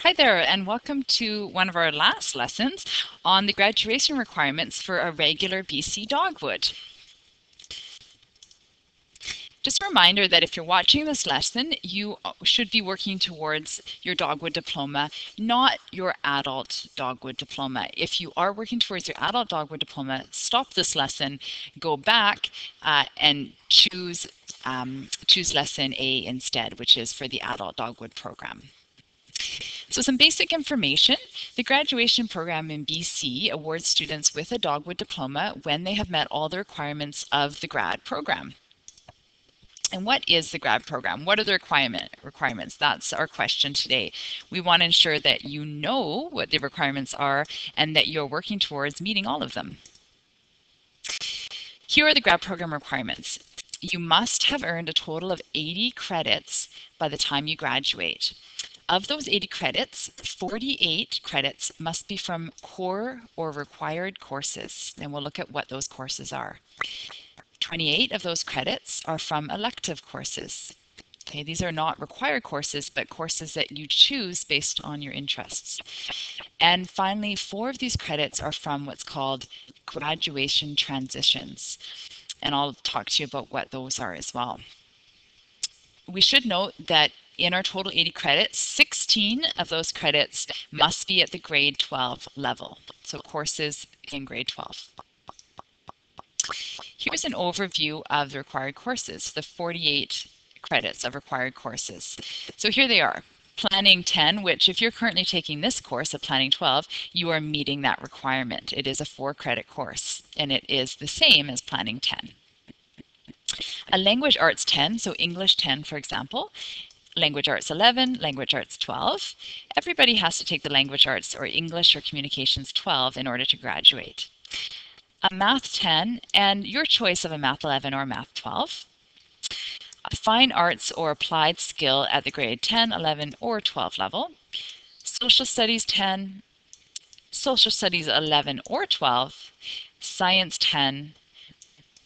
Hi there, and welcome to one of our last lessons on the graduation requirements for a regular BC Dogwood. Just a reminder that if you're watching this lesson, you should be working towards your Dogwood diploma, not your adult Dogwood diploma. If you are working towards your adult Dogwood diploma, stop this lesson, go back and choose lesson A instead, which is for the adult Dogwood program. So some basic information. The graduation program in BC awards students with a Dogwood diploma when they have met all the requirements of the grad program. And what is the grad program? What are the requirements? That's our question today. We want to ensure that you know what the requirements are and that you're working towards meeting all of them. Here are the grad program requirements. You must have earned a total of 80 credits by the time you graduate. Of those 80 credits, 48 credits must be from core or required courses, and we'll look at what those courses are. 28 of those credits are from elective courses. Okay, these are not required courses, but courses that you choose based on your interests. And finally, 4 of these credits are from what's called graduation transitions, and I'll talk to you about what those are as well. We should note that in our total 80 credits, 16 of those credits must be at the grade 12 level, so courses in grade 12. Here's an overview of the required courses, the 48 credits of required courses. So here they are. Planning 10, which if you're currently taking this course of Planning 12, you are meeting that requirement. It is a 4-credit course, and it is the same as Planning 10. A Language Arts 10, so English 10 for example, Language Arts 11, Language Arts 12. Everybody has to take the Language Arts or English or Communications 12 in order to graduate. A Math 10, and your choice of a Math 11 or Math 12. A Fine Arts or Applied Skill at the grade 10, 11, or 12 level. Social Studies 10, Social Studies 11 or 12. Science 10,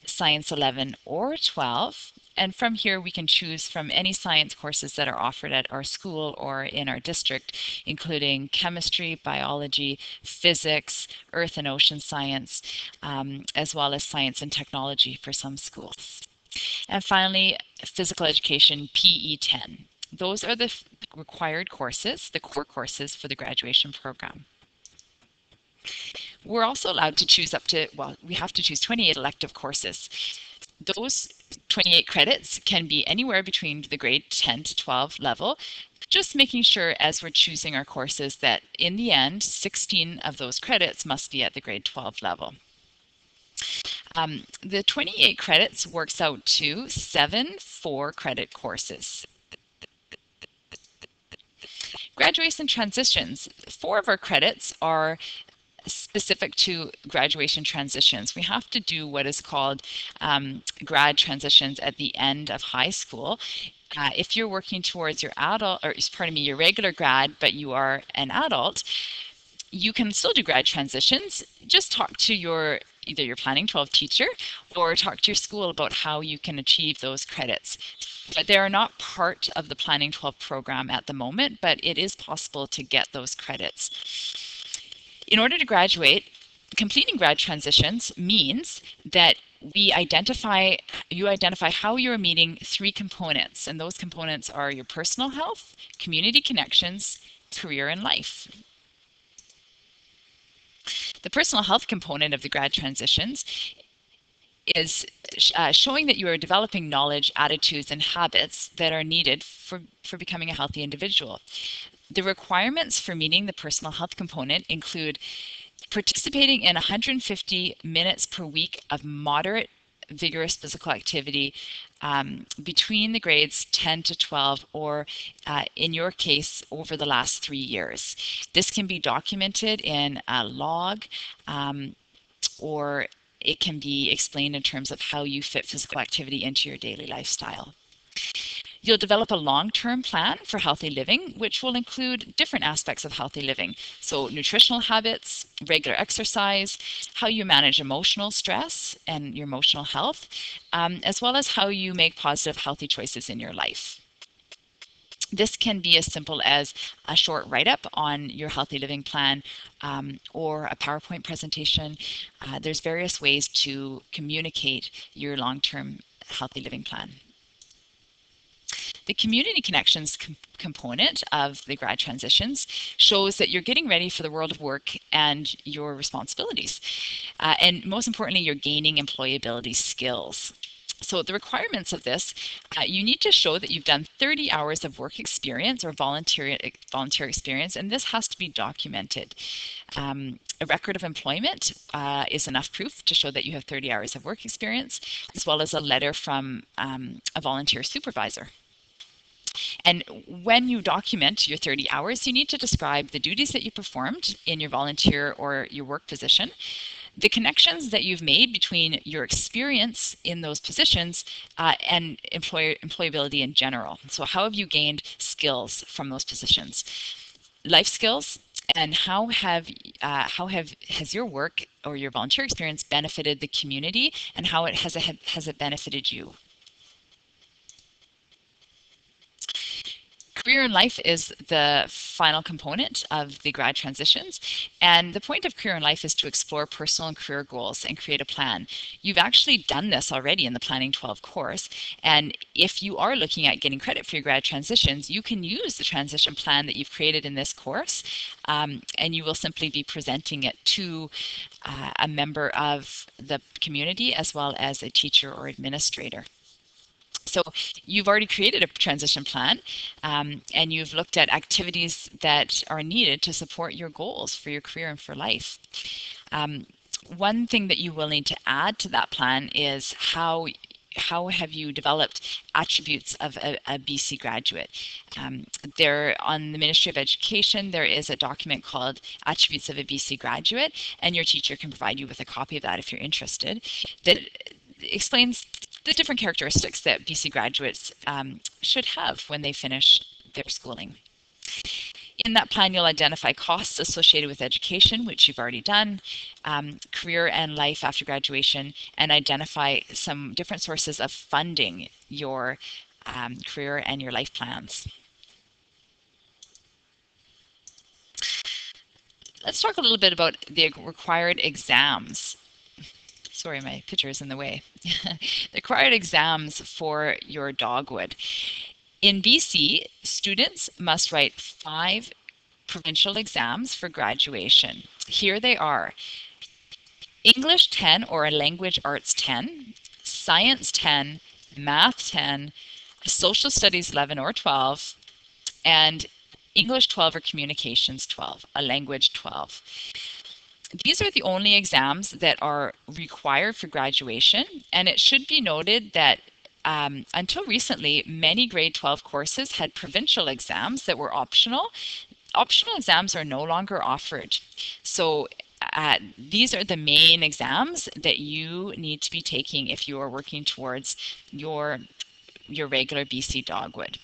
Science 11 or 12. And from here we can choose from any science courses that are offered at our school or in our district, including chemistry, biology, physics, earth and ocean science, as well as science and technology for some schools. And finally, physical education, PE 10. Those are the required courses, the core courses for the graduation program. We're also allowed to choose we have to choose 28 elective courses. Those 28 credits can be anywhere between the grade 10 to 12 level, just making sure as we're choosing our courses that in the end, 16 of those credits must be at the grade 12 level. The 28 credits works out to 7 4-credit courses. Graduation transitions. 4 of our credits are specific to graduation transitions. We have to do what is called grad transitions at the end of high school. If you're working towards your your regular grad, but you are an adult, you can still do grad transitions. Just talk to either your Planning 12 teacher or talk to your school about how you can achieve those credits. But they are not part of the Planning 12 program at the moment, but it is possible to get those credits. In order to graduate, completing grad transitions means that you identify how you are meeting 3 components, and those components are your personal health, community connections, career, and life. The personal health component of the grad transitions is showing that you are developing knowledge, attitudes, and habits that are needed for becoming a healthy individual. The requirements for meeting the personal health component include participating in 150 minutes per week of moderate, vigorous physical activity between the grades 10 to 12, or in your case, over the last 3 years. This can be documented in a log, or it can be explained in terms of how you fit physical activity into your daily lifestyle. You'll develop a long-term plan for healthy living, which will include different aspects of healthy living. So nutritional habits, regular exercise, how you manage emotional stress and your emotional health, as well as how you make positive, healthy choices in your life. This can be as simple as a short write-up on your healthy living plan or a PowerPoint presentation. There's various ways to communicate your long-term healthy living plan. The community connections component of the grad transitions shows that you're getting ready for the world of work and your responsibilities. And most importantly, you're gaining employability skills. So the requirements of this, you need to show that you've done 30 hours of work experience or volunteer experience, and this has to be documented. A record of employment is enough proof to show that you have 30 hours of work experience, as well as a letter from a volunteer supervisor. And when you document your 30 hours, you need to describe the duties that you performed in your volunteer or your work position, the connections that you've made between your experience in those positions and employability in general. So how have you gained skills from those positions? Life skills, and how has your work or your volunteer experience benefited the community, and how has it benefited you? Career and life is the final component of the grad transitions. And the point of career and life is to explore personal and career goals and create a plan. You've actually done this already in the Planning 12 course. And if you are looking at getting credit for your grad transitions, you can use the transition plan that you've created in this course. And you will simply be presenting it to a member of the community as well as a teacher or administrator. So you've already created a transition plan and you've looked at activities that are needed to support your goals for your career and for life. One thing that you will need to add to that plan is how have you developed attributes of a BC graduate? There on the Ministry of Education, there is a document called Attributes of a BC Graduate, and your teacher can provide you with a copy of that if you're interested. That explains the different characteristics that BC graduates should have when they finish their schooling. In that plan, you'll identify costs associated with education, which you've already done, career and life after graduation, and identify some different sources of funding your career and your life plans. Let's talk a little bit about the required exams. Sorry, my picture is in the way. The required exams for your Dogwood. In BC, students must write 5 provincial exams for graduation. Here they are: English 10 or a Language Arts 10, Science 10, Math 10, Social Studies 11 or 12, and English 12 or Communications 12, a Language 12. These are the only exams that are required for graduation, and it should be noted that until recently, many grade 12 courses had provincial exams that were optional. Optional exams are no longer offered. So these are the main exams that you need to be taking if you are working towards your regular BC Dogwood.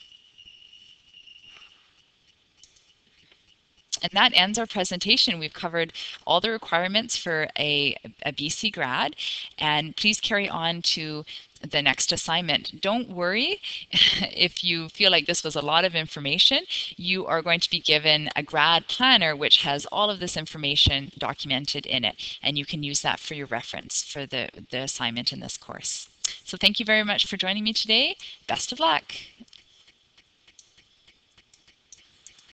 And that ends our presentation. We've covered all the requirements for a BC grad, and please carry on to the next assignment. Don't worry if you feel like this was a lot of information. You are going to be given a grad planner which has all of this information documented in it, and you can use that for your reference for the assignment in this course. So thank you very much for joining me today. Best of luck.